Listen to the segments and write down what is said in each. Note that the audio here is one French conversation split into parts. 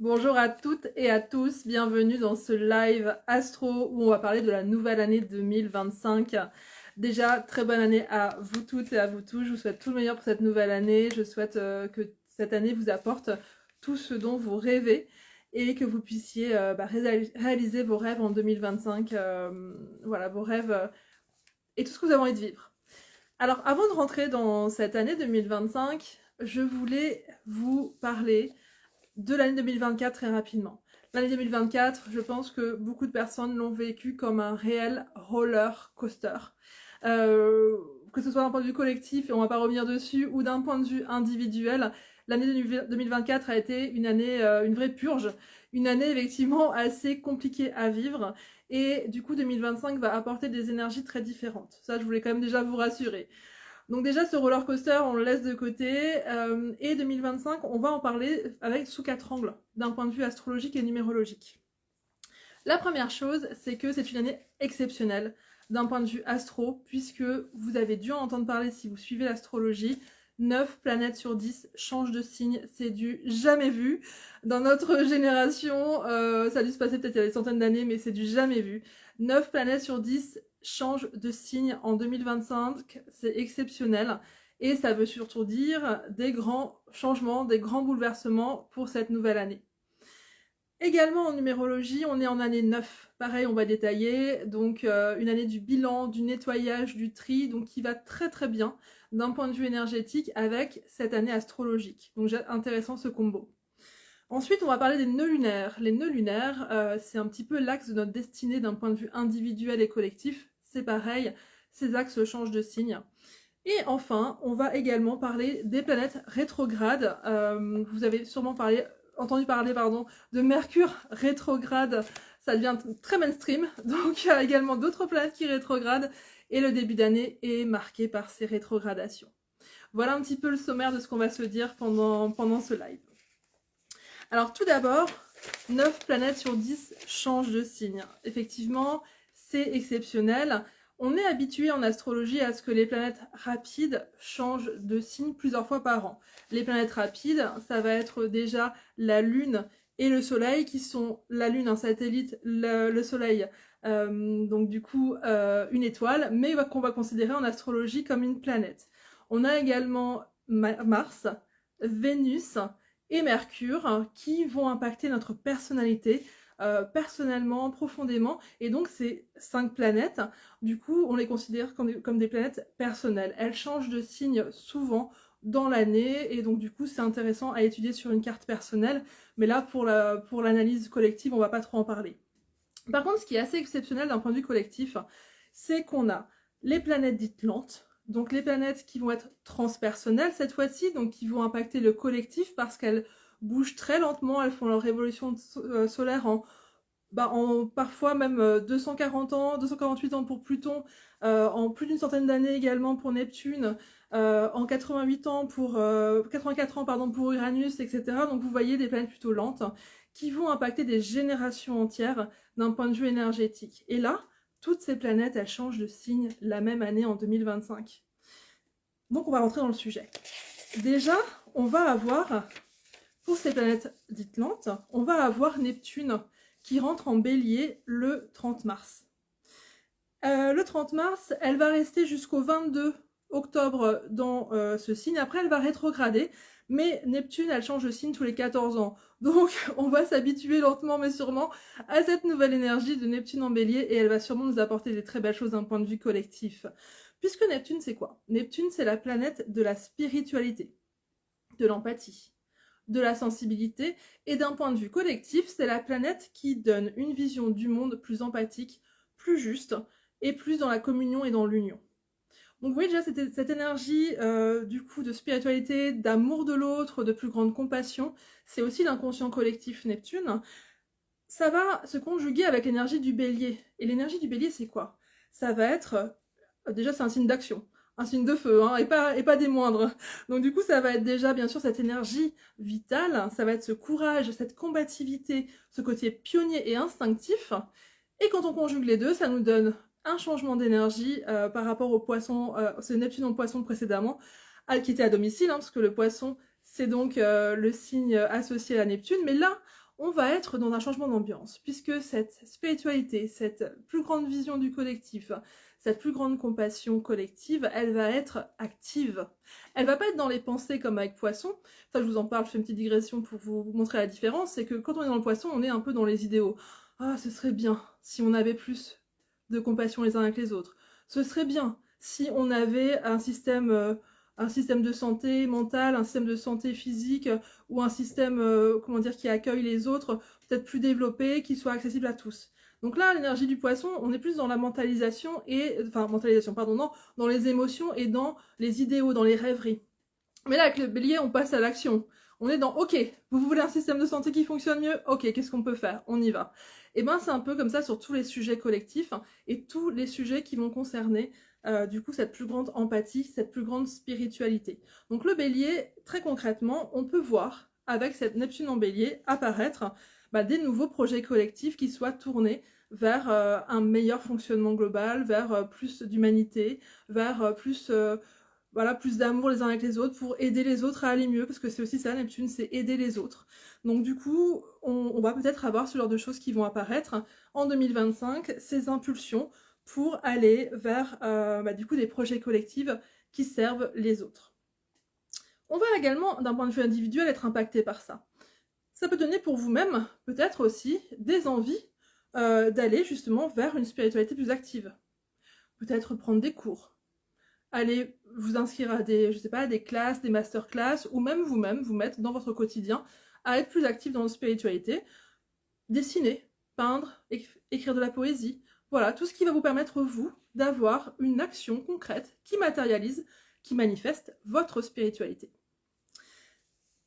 Bonjour à toutes et à tous, bienvenue dans ce live astro où on va parler de la nouvelle année 2025. Déjà, très bonne année à vous toutes et à vous tous, je vous souhaite tout le meilleur pour cette nouvelle année, je souhaite que cette année vous apporte tout ce dont vous rêvez et que vous puissiez réaliser vos rêves en 2025, voilà, vos rêves et tout ce que vous avez envie de vivre. Alors, avant de rentrer dans cette année 2025, je voulais vous parler de l'année 2024 très rapidement. L'année 2024, je pense que beaucoup de personnes l'ont vécu comme un réel roller coaster. Que ce soit d'un point de vue collectif, et on va pas revenir dessus, ou d'un point de vue individuel, l'année 2024 a été une année, une vraie purge, une année effectivement assez compliquée à vivre, et du coup 2025 va apporter des énergies très différentes. Ça, je voulais quand même déjà vous rassurer. Donc déjà, ce roller coaster, on le laisse de côté. Et 2025, on va en parler sous 4 angles, d'un point de vue astrologique et numérologique. La première chose, c'est que c'est une année exceptionnelle d'un point de vue astro, puisque vous avez dû en entendre parler si vous suivez l'astrologie. 9 planètes sur 10 changent de signe, c'est du jamais vu. Dans notre génération, ça a dû se passer peut-être il y a des centaines d'années, mais c'est du jamais vu. 9 planètes sur 10 changent de signe en 2025, c'est exceptionnel. Et ça veut surtout dire des grands changements, des grands bouleversements pour cette nouvelle année. Également en numérologie, on est en année 9. Pareil, on va détailler. Donc une année du bilan, du nettoyage, du tri, donc qui va très très bien d'un point de vue énergétique avec cette année astrologique. Donc intéressant ce combo. Ensuite, on va parler des nœuds lunaires. Les nœuds lunaires, c'est un petit peu l'axe de notre destinée d'un point de vue individuel et collectif. C'est pareil, ces axes changent de signe. Et enfin, on va également parler des planètes rétrogrades. Vous avez sûrement entendu parler de Mercure rétrograde. Ça devient très mainstream. Donc, il y a également d'autres planètes qui rétrogradent. Et le début d'année est marqué par ces rétrogradations. Voilà un petit peu le sommaire de ce qu'on va se dire pendant ce live. Alors, tout d'abord, 9 planètes sur 10 changent de signe. Effectivement, c'est exceptionnel. On est habitué en astrologie à ce que les planètes rapides changent de signe plusieurs fois par an. Les planètes rapides, ça va être déjà la Lune et le Soleil, qui sont la Lune, un satellite, le Soleil, donc du coup une étoile, mais qu'on va considérer en astrologie comme une planète. On a également Mars, Vénus et Mercure qui vont impacter notre personnalité, personnellement, profondément, et donc ces 5 planètes, du coup, on les considère comme des planètes personnelles. Elles changent de signe souvent dans l'année, et donc du coup, c'est intéressant à étudier sur une carte personnelle, mais là, pour l'analyse collective, on va pas trop en parler. Par contre, ce qui est assez exceptionnel d'un point de vue collectif, c'est qu'on a les planètes dites lentes, donc les planètes qui vont être transpersonnelles cette fois-ci, donc qui vont impacter le collectif parce qu'elles bougent très lentement, elles font leur révolution solaire en parfois même 240 ans, 248 ans pour Pluton, en plus d'une centaine d'années également pour Neptune, en 88 ans 84 ans pardon, pour Uranus, etc. Donc vous voyez des planètes plutôt lentes qui vont impacter des générations entières d'un point de vue énergétique. Et là, toutes ces planètes, elles changent de signe la même année en 2025. Donc on va rentrer dans le sujet. Déjà, on va avoir, pour ces planètes dites lentes, on va avoir Neptune qui rentre en bélier le 30 mars. Le 30 mars, elle va rester jusqu'au 22 octobre dans ce signe. Après, elle va rétrograder, mais Neptune, elle change de signe tous les 14 ans. Donc, on va s'habituer lentement mais sûrement à cette nouvelle énergie de Neptune en bélier, et elle va sûrement nous apporter des très belles choses d'un point de vue collectif. Puisque Neptune, c'est quoi? Neptune, c'est la planète de la spiritualité, de l'empathie, de la sensibilité, et d'un point de vue collectif, c'est la planète qui donne une vision du monde plus empathique, plus juste, et plus dans la communion et dans l'union. Donc vous voyez déjà cette énergie du coup de spiritualité, d'amour de l'autre, de plus grande compassion, c'est aussi l'inconscient collectif Neptune. Ça va se conjuguer avec l'énergie du bélier. Et l'énergie du bélier, c'est quoi? Ça va être, déjà c'est un signe d'action, un signe de feu, hein, et pas des moindres. Donc du coup, ça va être déjà bien sûr cette énergie vitale, ça va être ce courage, cette combativité, ce côté pionnier et instinctif. Et quand on conjugue les deux, ça nous donne un changement d'énergie par rapport au poisson, c'est Neptune en poisson précédemment, qui était à domicile, hein, parce que le poisson, c'est donc le signe associé à Neptune. Mais là, on va être dans un changement d'ambiance, puisque cette spiritualité, cette plus grande vision du collectif, cette plus grande compassion collective, elle va être active. Elle va pas être dans les pensées comme avec Poisson. Ça, je vous en parle, je fais une petite digression pour vous montrer la différence. C'est que quand on est dans le Poisson, on est un peu dans les idéaux. Ah, ce serait bien si on avait plus de compassion les uns avec les autres. Ce serait bien si on avait un système de santé mentale, un système de santé physique, ou un système comment dire, qui accueille les autres, peut-être plus développé, qui soit accessible à tous. Donc là, l'énergie du Poisson, on est plus dans la mentalisation, non, dans les émotions et dans les idéaux, dans les rêveries. Mais là, avec le Bélier, on passe à l'action. On est dans, ok, vous voulez un système de santé qui fonctionne mieux? Ok, qu'est-ce qu'on peut faire? On y va. Et ben, c'est un peu comme ça sur tous les sujets collectifs et tous les sujets qui vont concerner du coup cette plus grande empathie, cette plus grande spiritualité. Donc le Bélier, très concrètement, on peut voir avec cette Neptune en Bélier apparaître des nouveaux projets collectifs qui soient tournés vers un meilleur fonctionnement global, vers plus d'humanité, vers plus d'amour les uns avec les autres, pour aider les autres à aller mieux, parce que c'est aussi ça, Neptune, c'est aider les autres. Donc du coup, on va peut-être avoir ce genre de choses qui vont apparaître en 2025, ces impulsions pour aller vers du coup des projets collectifs qui servent les autres. On va également, d'un point de vue individuel, être impacté par ça. Ça peut donner pour vous-même, peut-être aussi, des envies d'aller justement vers une spiritualité plus active. Peut-être prendre des cours, aller vous inscrire à des classes, des masterclass, ou même vous-même vous mettre dans votre quotidien à être plus actif dans la spiritualité, dessiner, peindre, écrire de la poésie, voilà, tout ce qui va vous permettre, vous, d'avoir une action concrète qui matérialise, qui manifeste votre spiritualité.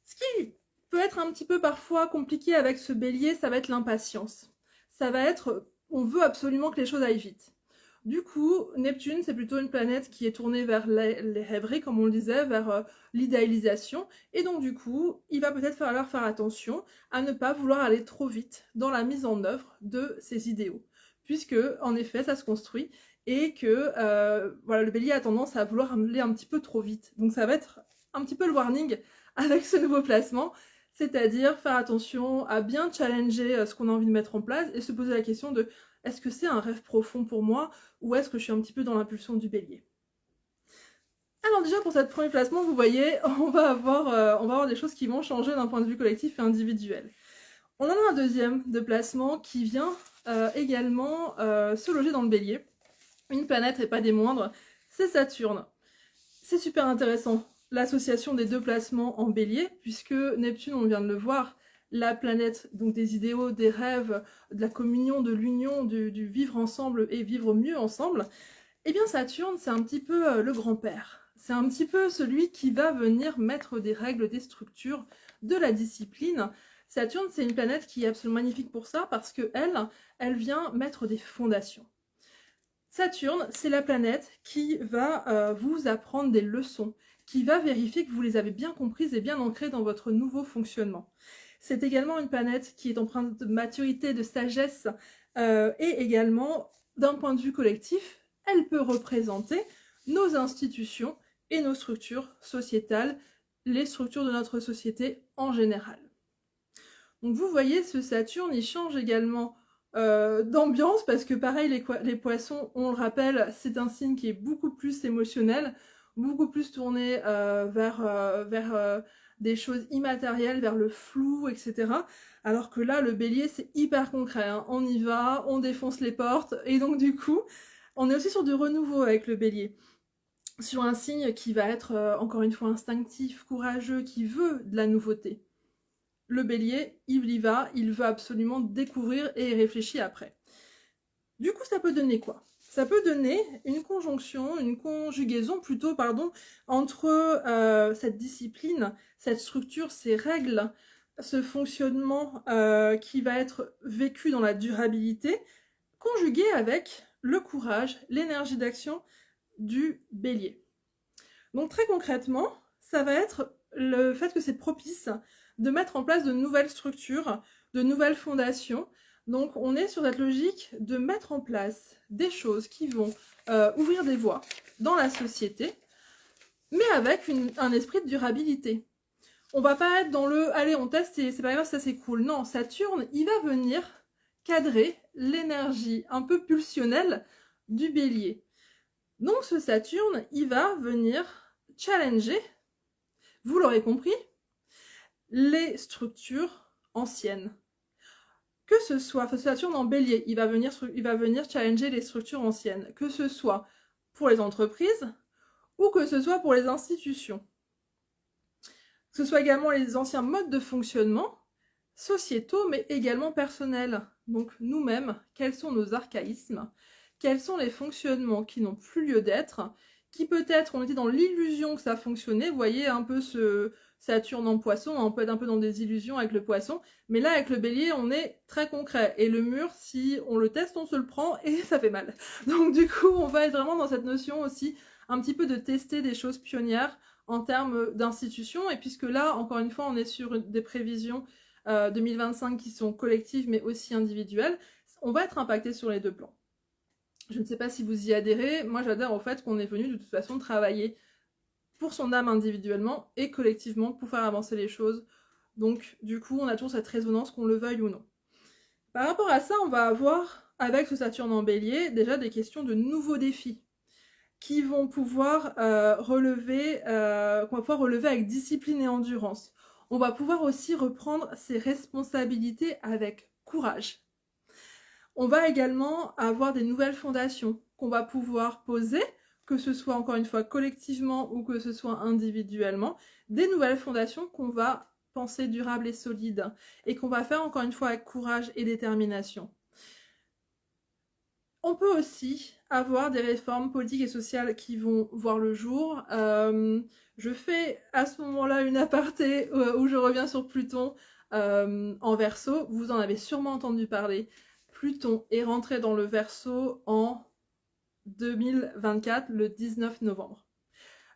Ce qui peut être un petit peu parfois compliqué avec ce Bélier, ça va être l'impatience. Ça va être, on veut absolument que les choses aillent vite. Du coup, Neptune, c'est plutôt une planète qui est tournée vers les rêveries, comme on le disait, vers l'idéalisation. Et donc, du coup, il va peut-être falloir faire attention à ne pas vouloir aller trop vite dans la mise en œuvre de ces idéaux. Puisque, en effet, ça se construit et que le Bélier a tendance à vouloir aller un petit peu trop vite. Donc, ça va être un petit peu le warning avec ce nouveau placement. C'est-à-dire faire attention à bien challenger ce qu'on a envie de mettre en place et se poser la question de est-ce que c'est un rêve profond pour moi ou est-ce que je suis un petit peu dans l'impulsion du Bélier? Alors déjà pour cette premier placement, vous voyez, on va avoir des choses qui vont changer d'un point de vue collectif et individuel. On en a un deuxième de placement qui vient également se loger dans le Bélier. Une planète et pas des moindres, c'est Saturne. C'est super intéressant, l'association des deux placements en Bélier, puisque Neptune, on vient de le voir, la planète donc des idéaux, des rêves, de la communion, de l'union, du vivre ensemble et vivre mieux ensemble, eh bien Saturne, c'est un petit peu le grand-père. C'est un petit peu celui qui va venir mettre des règles, des structures, de la discipline. Saturne, c'est une planète qui est absolument magnifique pour ça, parce qu'elle vient mettre des fondations. Saturne, c'est la planète qui va vous apprendre des leçons, qui va vérifier que vous les avez bien comprises et bien ancrées dans votre nouveau fonctionnement. C'est également une planète qui est empreinte de maturité, de sagesse, et également, d'un point de vue collectif, elle peut représenter nos institutions et nos structures sociétales, les structures de notre société en général. Donc vous voyez, ce Saturne, il change également d'ambiance, parce que pareil, les poissons, on le rappelle, c'est un signe qui est beaucoup plus émotionnel, beaucoup plus tourné vers des choses immatérielles, vers le flou, etc. Alors que là, le Bélier, c'est hyper concret, hein. On y va, on défonce les portes, et donc du coup, on est aussi sur du renouveau avec le Bélier. Sur un signe qui va être, encore une fois, instinctif, courageux, qui veut de la nouveauté. Le Bélier, il y va, il veut absolument découvrir et réfléchir après. Du coup, ça peut donner quoi? Ça peut donner une conjugaison plutôt, entre cette discipline, cette structure, ces règles, ce fonctionnement qui va être vécu dans la durabilité, conjugué avec le courage, l'énergie d'action du Bélier. Donc très concrètement, ça va être le fait que c'est propice de mettre en place de nouvelles structures, de nouvelles fondations. Donc on est sur cette logique de mettre en place des choses qui vont ouvrir des voies dans la société, mais avec un esprit de durabilité. On va pas être dans le allez on teste et c'est pas grave, ça c'est cool. Non, Saturne, il va venir cadrer l'énergie un peu pulsionnelle du Bélier. Donc ce Saturne, il va venir challenger, vous l'aurez compris, les structures anciennes. Que ce soit, ce Saturne en Bélier, il va venir challenger les structures anciennes, que ce soit pour les entreprises ou que ce soit pour les institutions. Que ce soit également les anciens modes de fonctionnement sociétaux, mais également personnels. Donc nous-mêmes, quels sont nos archaïsmes? Quels sont les fonctionnements qui n'ont plus lieu d'être? Qui peut-être on était dans l'illusion que ça fonctionnait, vous voyez un peu ce Saturne en poisson, on peut être un peu dans des illusions avec le poisson, mais là avec le bélier on est très concret, et le mur si on le teste on se le prend et ça fait mal. Donc du coup on va être vraiment dans cette notion aussi un petit peu de tester des choses pionnières en termes d'institutions, et puisque là encore une fois on est sur des prévisions 2025 qui sont collectives mais aussi individuelles, on va être impacté sur les deux plans. Je ne sais pas si vous y adhérez, moi j'adhère au fait qu'on est venu de toute façon travailler pour son âme individuellement et collectivement pour faire avancer les choses. Donc du coup on a toujours cette résonance qu'on le veuille ou non. Par rapport à ça, on va avoir avec ce Saturne en bélier déjà des questions de nouveaux défis qui vont pouvoir relever avec discipline et endurance. On va pouvoir aussi reprendre ses responsabilités avec courage. On va également avoir des nouvelles fondations qu'on va pouvoir poser, que ce soit encore une fois collectivement ou que ce soit individuellement, des nouvelles fondations qu'on va penser durables et solides et qu'on va faire encore une fois avec courage et détermination. On peut aussi avoir des réformes politiques et sociales qui vont voir le jour. Je fais à ce moment-là une aparté où je reviens sur Pluton en Verseau. Vous en avez sûrement entendu parler. Pluton est rentré dans le Verseau en 2024, le 19 novembre.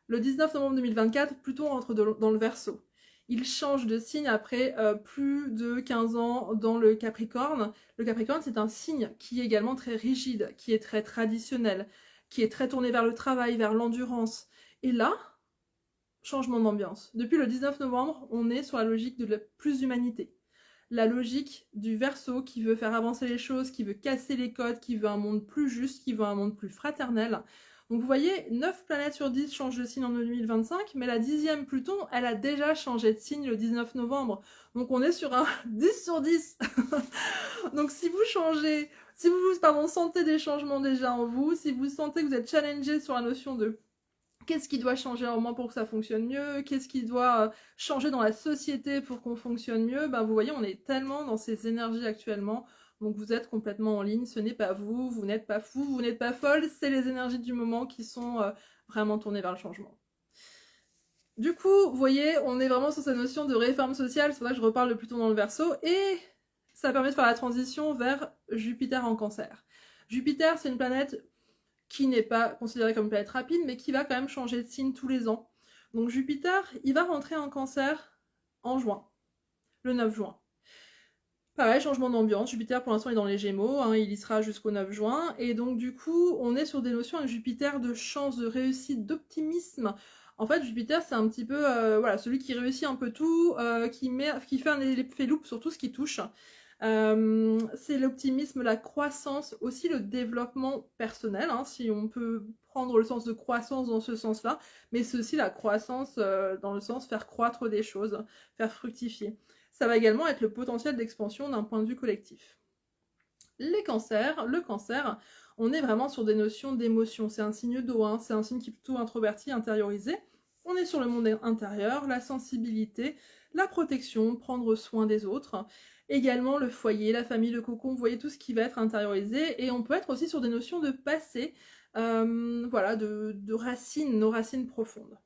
Le 19 novembre 2024, Pluton rentre dans le Verseau. Il change de signe après plus de 15 ans dans le Capricorne. Le Capricorne, c'est un signe qui est également très rigide, qui est très traditionnel, qui est très tourné vers le travail, vers l'endurance. Et là, changement d'ambiance. Depuis le 19 novembre, on est sur la logique de la plus humanité. La logique du Verseau qui veut faire avancer les choses, qui veut casser les codes, qui veut un monde plus juste, qui veut un monde plus fraternel. Donc vous voyez, 9 planètes sur 10 changent de signe en 2025, mais la 10e Pluton, elle a déjà changé de signe le 19 novembre. Donc on est sur un 10 sur 10. Donc si vous changez, si vous sentez des changements déjà en vous, si vous sentez que vous êtes challengé sur la notion de qu'est-ce qui doit changer en moi pour que ça fonctionne mieux, qu'est-ce qui doit changer dans la société pour qu'on fonctionne mieux, ben vous voyez, on est tellement dans ces énergies actuellement. Donc vous êtes complètement en ligne, ce n'est pas vous, vous n'êtes pas fou, vous n'êtes pas folle, c'est les énergies du moment qui sont vraiment tournées vers le changement. Du coup, vous voyez, on est vraiment sur cette notion de réforme sociale, c'est pour ça que je reparle de Pluton dans le Verseau, et ça permet de faire la transition vers Jupiter en Cancer. Jupiter, c'est une planète qui n'est pas considérée comme une planète rapide, mais qui va quand même changer de signe tous les ans. Donc Jupiter, il va rentrer en Cancer en juin, le 9 juin. Pareil, changement d'ambiance. Jupiter, pour l'instant, est dans les Gémeaux. Hein, il y sera jusqu'au 9 juin. Et donc, du coup, on est sur des notions avec Jupiter de chance, de réussite, d'optimisme. En fait, Jupiter, c'est un petit peu voilà, celui qui réussit un peu tout, qui fait un effet loupe sur tout ce qui touche. C'est l'optimisme, la croissance, aussi le développement personnel, hein, si on peut prendre le sens de croissance dans ce sens-là, mais c'est aussi la croissance dans le sens faire croître des choses, faire fructifier. Ça va également être le potentiel d'expansion d'un point de vue collectif. Le cancer, on est vraiment sur des notions d'émotion. C'est un signe d'eau, hein, c'est un signe qui est plutôt introverti, intériorisé. On est sur le monde intérieur, la sensibilité, la protection, prendre soin des autres. Également le foyer, la famille, le cocon, vous voyez tout ce qui va être intériorisé. Et on peut être aussi sur des notions de passé, voilà, de racines, nos racines profondes.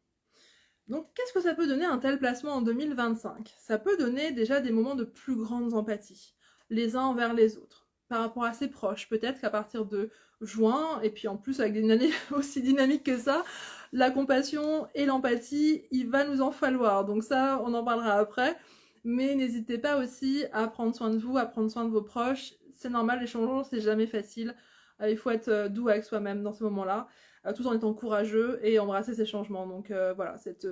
Donc, qu'est-ce que ça peut donner un tel placement en 2025? Ça peut donner déjà des moments de plus grande empathie, les uns envers les autres, par rapport à ses proches. Peut-être qu'à partir de juin, et puis en plus avec une année aussi dynamique que ça, la compassion et l'empathie, il va nous en falloir. Donc ça, on en parlera après. Mais n'hésitez pas aussi à prendre soin de vous, à prendre soin de vos proches. C'est normal, les changements, c'est jamais facile. Il faut être doux avec soi-même dans ce moment-là. Tout en étant courageux et embrasser ces changements. Donc voilà, cette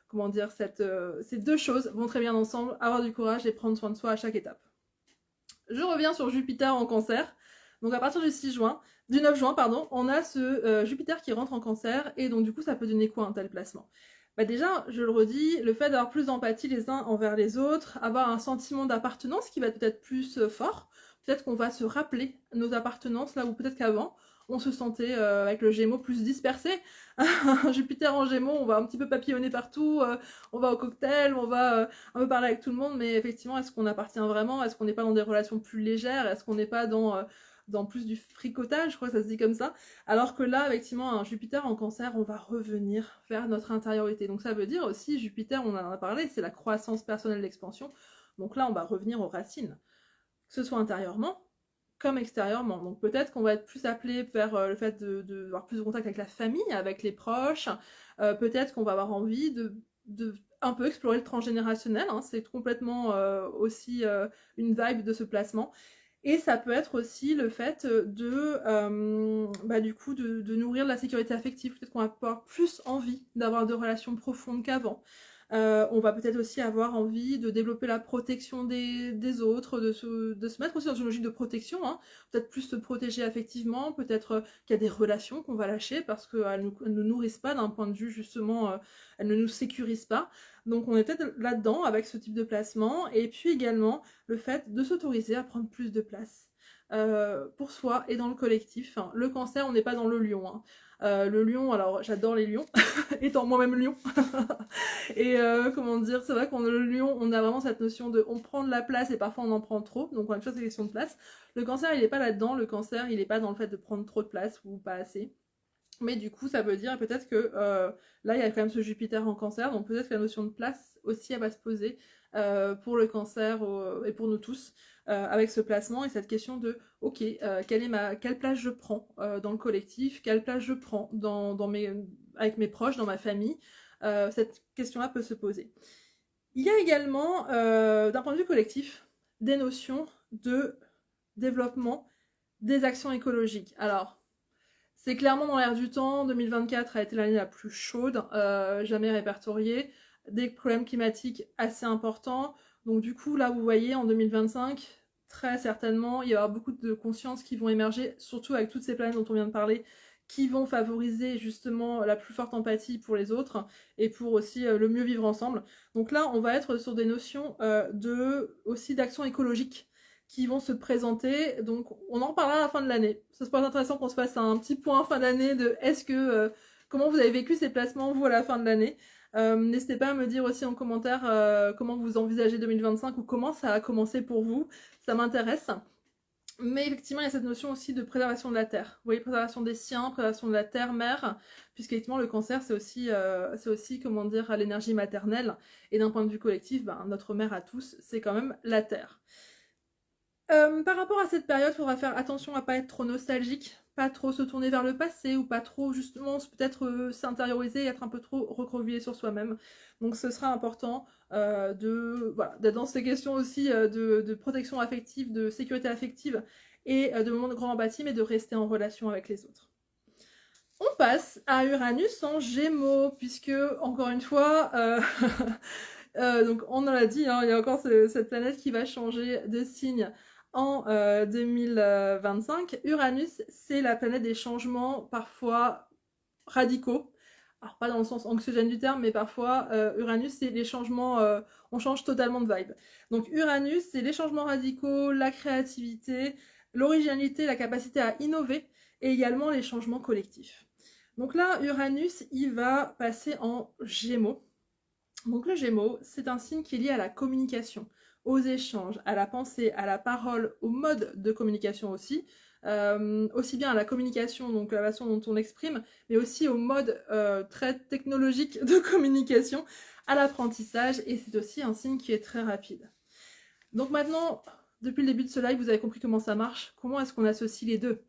comment dire, ces deux choses vont très bien ensemble, avoir du courage et prendre soin de soi à chaque étape. Je reviens sur Jupiter en Cancer. Donc à partir du 9 juin, pardon, on a ce Jupiter qui rentre en Cancer, et donc du coup ça peut donner quoi un tel placement? Bah déjà, je le redis, le fait d'avoir plus d'empathie les uns envers les autres, avoir un sentiment d'appartenance qui va peut-être plus fort, peut-être qu'on va se rappeler nos appartenances là où peut-être qu'avant on se sentait avec le Gémeaux plus dispersé. Jupiter en Gémeaux, on va un petit peu papillonner partout, on va au cocktail, on va un peu parler avec tout le monde, mais effectivement, est-ce qu'on appartient vraiment? Est-ce qu'on n'est pas dans des relations plus légères? Est-ce qu'on n'est pas dans plus du fricotage, je crois que ça se dit comme ça? Alors que là, effectivement, un Jupiter en Cancer, on va revenir vers notre intériorité. Donc ça veut dire aussi, Jupiter, on en a parlé, c'est la croissance personnelle, l'expansion. Donc là, on va revenir aux racines, que ce soit intérieurement comme extérieurement. Donc peut-être qu'on va être plus appelé vers le fait d'avoir plus de contact avec la famille, avec les proches. Peut-être qu'on va avoir envie de un peu explorer le transgénérationnel. Hein. C'est complètement aussi une vibe de ce placement. Et ça peut être aussi le fait du coup, de nourrir de la sécurité affective. Peut-être qu'on va avoir plus envie d'avoir de relations profondes qu'avant. On va peut-être aussi avoir envie de développer la protection des autres, de se mettre aussi dans une logique de protection, hein. Peut-être plus se protéger affectivement, peut-être qu'il y a des relations qu'on va lâcher parce qu'elles ne nous nourrissent pas d'un point de vue justement, elles ne nous sécurisent pas. Donc on est peut-être là-dedans avec ce type de placement, et puis également le fait de s'autoriser à prendre plus de place pour soi et dans le collectif. Hein. Le Cancer, on n'est pas dans le lion. Hein. Le lion, alors j'adore les lions, étant moi-même lion. Et comment dire, c'est vrai qu'on le lion, on a vraiment cette notion de on prend de la place et parfois on en prend trop, donc on a une chose c'est question de place. Le Cancer, il n'est pas là-dedans, le Cancer, il n'est pas dans le fait de prendre trop de place ou pas assez. Mais du coup, ça veut dire peut-être que là, il y a quand même ce Jupiter en Cancer, donc peut-être que la notion de place aussi, elle va se poser pour le Cancer et pour nous tous, avec ce placement et cette question de, ok, quelle place je prends dans le collectif, quelle place je prends avec mes proches, dans ma famille. Cette question-là peut se poser. Il y a également, d'un point de vue collectif, des notions de développement des actions écologiques. Alors, c'est clairement dans l'air du temps, 2024 a été l'année la plus chaude, jamais répertoriée, des problèmes climatiques assez importants, donc du coup là vous voyez en 2025, très certainement il y aura beaucoup de consciences qui vont émerger, surtout avec toutes ces planètes dont on vient de parler, qui vont favoriser justement la plus forte empathie pour les autres, et pour aussi le mieux vivre ensemble. Donc là on va être sur des notions aussi d'action écologique, qui vont se présenter, donc on en reparlera à la fin de l'année. Ça se passe intéressant qu'on se fasse un petit point fin d'année de comment vous avez vécu ces placements vous à la fin de l'année. N'hésitez pas à me dire aussi en commentaire comment vous envisagez 2025 ou comment ça a commencé pour vous, ça m'intéresse. Mais effectivement, il y a cette notion aussi de préservation de la terre. Vous voyez, préservation des siens, préservation de la terre-mère, puisqu'effectivement, le cancer, c'est aussi, comment dire, l'énergie maternelle. Et d'un point de vue collectif, notre mère à tous, c'est quand même la terre. Par rapport à cette période, il faudra faire attention à ne pas être trop nostalgique, pas trop se tourner vers le passé, ou pas trop justement peut-être s'intérioriser et être un peu trop recroquevillé sur soi-même. Donc ce sera important d'être dans ces questions aussi de protection affective, de sécurité affective et de moments de grande empathie, mais de rester en relation avec les autres. On passe à Uranus en Gémeaux, puisque, encore une fois, donc on en l'a dit, hein, il y a encore cette planète qui va changer de signe en 2025. Uranus, c'est la planète des changements parfois radicaux. Alors pas dans le sens anxiogène du terme, mais parfois Uranus, c'est les changements, on change totalement de vibe. Donc Uranus, c'est les changements radicaux, la créativité, l'originalité, la capacité à innover, et également les changements collectifs. Donc là, Uranus, il va passer en Gémeaux. Donc le Gémeaux, c'est un signe qui est lié à la communication, aux échanges, à la pensée, à la parole, au mode de communication aussi. Aussi bien à la communication, donc la façon dont on exprime, mais aussi au mode très technologique de communication, à l'apprentissage, et c'est aussi un signe qui est très rapide. Donc maintenant, depuis le début de ce live, vous avez compris comment ça marche, comment est-ce qu'on associe les deux.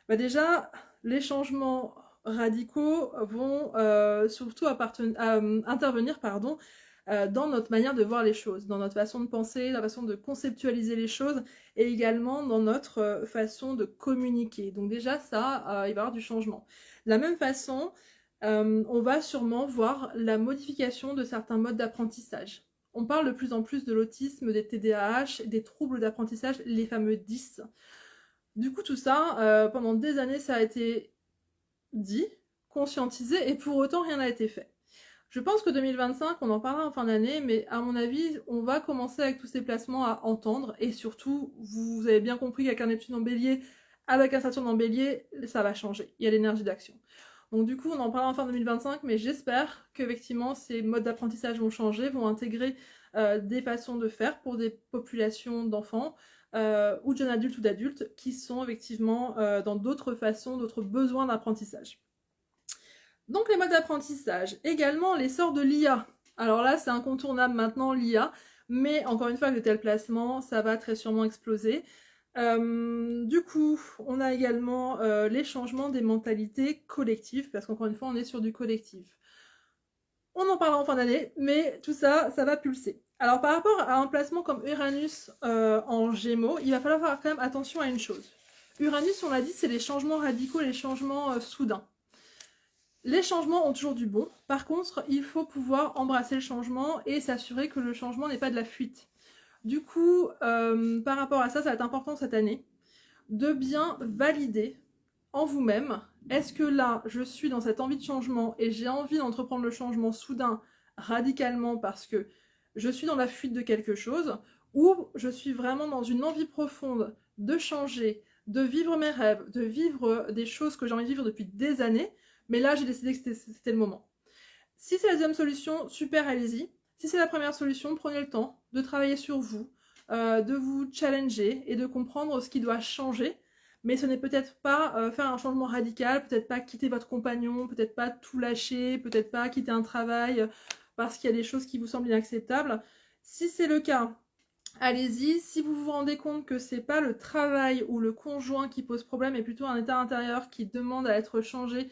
Déjà, les changements radicaux vont surtout intervenir dans notre manière de voir les choses, dans notre façon de penser, la façon de conceptualiser les choses, et également dans notre façon de communiquer. Donc déjà ça, il va y avoir du changement. De la même façon, on va sûrement voir la modification de certains modes d'apprentissage. On parle de plus en plus de l'autisme, des TDAH, des troubles d'apprentissage, les fameux 10. Du coup, tout ça, pendant des années, ça a été dit, conscientisé, et pour autant, rien n'a été fait. Je pense que 2025, on en parlera en fin d'année, mais à mon avis, on va commencer avec tous ces placements à entendre, et surtout, vous avez bien compris qu'avec un Neptune en Bélier, avec un Saturne en Bélier, ça va changer. Il y a l'énergie d'action. Donc du coup, on en parlera en fin 2025, mais j'espère qu'effectivement, ces modes d'apprentissage vont changer, vont intégrer des façons de faire pour des populations d'enfants, ou de jeunes adultes ou d'adultes, qui sont effectivement dans d'autres façons, d'autres besoins d'apprentissage. Donc les modes d'apprentissage, également l'essor de l'IA. Alors là, c'est incontournable maintenant, l'IA, mais encore une fois, avec de tels placements, ça va très sûrement exploser. Du coup, on a également les changements des mentalités collectives, parce qu'encore une fois, on est sur du collectif. On en parlera en fin d'année, mais tout ça, ça va pulser. Alors par rapport à un placement comme Uranus en Gémeaux, il va falloir faire quand même attention à une chose. Uranus, on l'a dit, c'est les changements radicaux, les changements soudains. Les changements ont toujours du bon. Par contre, il faut pouvoir embrasser le changement et s'assurer que le changement n'est pas de la fuite. Du coup, par rapport à ça, ça va être important cette année de bien valider en vous-même, est-ce que là, je suis dans cette envie de changement et j'ai envie d'entreprendre le changement soudain, radicalement, parce que je suis dans la fuite de quelque chose, ou je suis vraiment dans une envie profonde de changer, de vivre mes rêves, de vivre des choses que j'ai envie de vivre depuis des années, mais là, j'ai décidé que c'était le moment. Si c'est la deuxième solution, super, allez-y. Si c'est la première solution, prenez le temps de travailler sur vous, de vous challenger et de comprendre ce qui doit changer. Mais ce n'est peut-être pas faire un changement radical, peut-être pas quitter votre compagnon, peut-être pas tout lâcher, peut-être pas quitter un travail parce qu'il y a des choses qui vous semblent inacceptables. Si c'est le cas, allez-y. Si vous vous rendez compte que c'est pas le travail ou le conjoint qui pose problème, mais plutôt un état intérieur qui demande à être changé,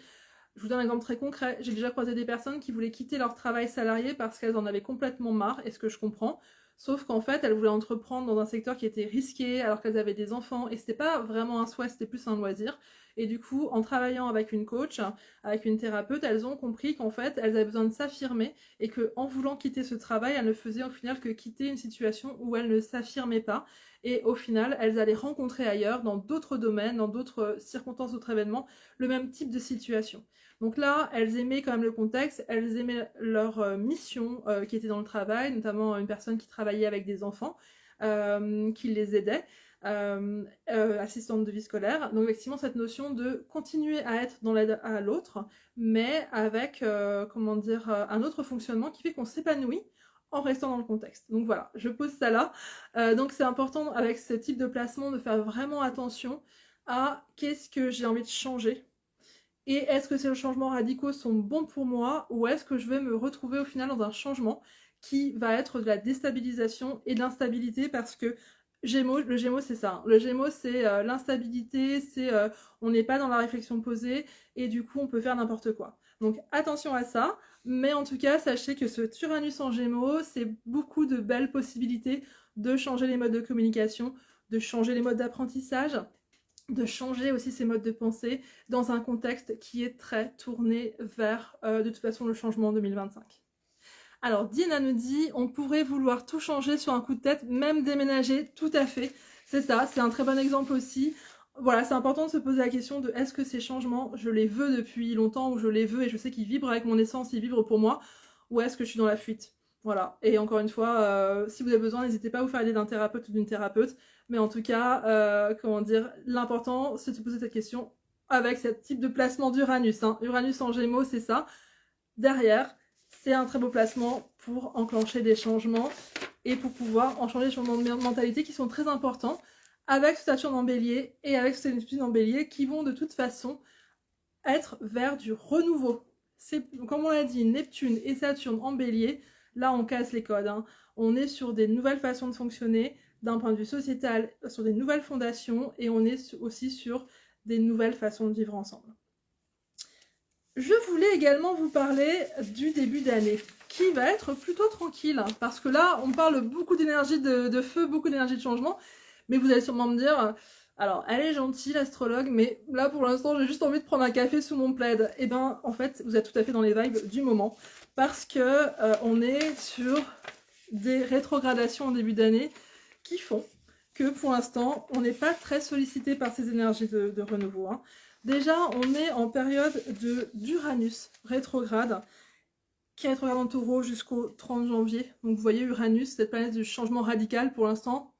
je vous donne un exemple très concret. J'ai déjà croisé des personnes qui voulaient quitter leur travail salarié parce qu'elles en avaient complètement marre, et ce que je comprends. Sauf qu'en fait, elles voulaient entreprendre dans un secteur qui était risqué alors qu'elles avaient des enfants, et c'était pas vraiment un souhait, c'était plus un loisir. Et du coup, en travaillant avec une coach, avec une thérapeute, elles ont compris qu'en fait, elles avaient besoin de s'affirmer et qu'en voulant quitter ce travail, elles ne faisaient au final que quitter une situation où elles ne s'affirmaient pas. Et au final, elles allaient rencontrer ailleurs, dans d'autres domaines, dans d'autres circonstances, d'autres événements, le même type de situation. Donc là, elles aimaient quand même le contexte, elles aimaient leur mission qui était dans le travail, notamment une personne qui travaillait avec des enfants, qui les aidait, assistante de vie scolaire. Donc effectivement, cette notion de continuer à être dans l'aide à l'autre, mais avec, comment dire, un autre fonctionnement qui fait qu'on s'épanouit en restant dans le contexte. Donc voilà, je pose ça là. Donc c'est important avec ce type de placement de faire vraiment attention à qu'est-ce que j'ai envie de changer. Et est-ce que ces changements radicaux sont bons pour moi, ou est-ce que je vais me retrouver au final dans un changement qui va être de la déstabilisation et de l'instabilité, parce que le Gémeaux c'est ça. Le Gémeaux c'est l'instabilité, c'est on n'est pas dans la réflexion posée et du coup on peut faire n'importe quoi. Donc attention à ça, mais en tout cas sachez que ce Uranus en Gémeaux, c'est beaucoup de belles possibilités de changer les modes de communication, de changer les modes d'apprentissage, de changer aussi ses modes de pensée dans un contexte qui est très tourné vers, de toute façon, le changement en 2025. Alors, Dina nous dit, on pourrait vouloir tout changer sur un coup de tête, même déménager, tout à fait. C'est ça, c'est un très bon exemple aussi. Voilà, c'est important de se poser la question de est-ce que ces changements, je les veux depuis longtemps, ou je les veux et je sais qu'ils vibrent avec mon essence, ils vibrent pour moi, ou est-ce que je suis dans la fuite? Voilà, et encore une fois, si vous avez besoin, n'hésitez pas à vous faire aider d'un thérapeute ou d'une thérapeute. Mais en tout cas, comment dire, l'important, c'est de se poser cette question avec ce type de placement d'Uranus. Hein. Uranus en Gémeaux, c'est ça. Derrière, c'est un très beau placement pour enclencher des changements et pour pouvoir en changer des changements de mentalité qui sont très importants avec Saturne en Bélier et avec Neptune en Bélier qui vont de toute façon être vers du renouveau. Comme on l'a dit, Neptune et Saturne en Bélier, là on casse les codes. Hein. On est sur des nouvelles façons de fonctionner, d'un point de vue sociétal, sur des nouvelles fondations, et on est aussi sur des nouvelles façons de vivre ensemble. Je voulais également vous parler du début d'année, qui va être plutôt tranquille, parce que là, on parle beaucoup d'énergie de feu, beaucoup d'énergie de changement, mais vous allez sûrement me dire, Alors, elle est gentille, l'astrologue, mais là, pour l'instant, j'ai juste envie de prendre un café sous mon plaid. Et ben, en fait, vous êtes tout à fait dans les vibes du moment, parce que on est sur des rétrogradations en début d'année qui font que, pour l'instant, on n'est pas très sollicité par ces énergies de renouveau. Hein. Déjà, on est en période d'Uranus rétrograde, qui rétrograde en Taureau jusqu'au 30 janvier. Donc, vous voyez, Uranus, cette planète du changement radical, pour l'instant,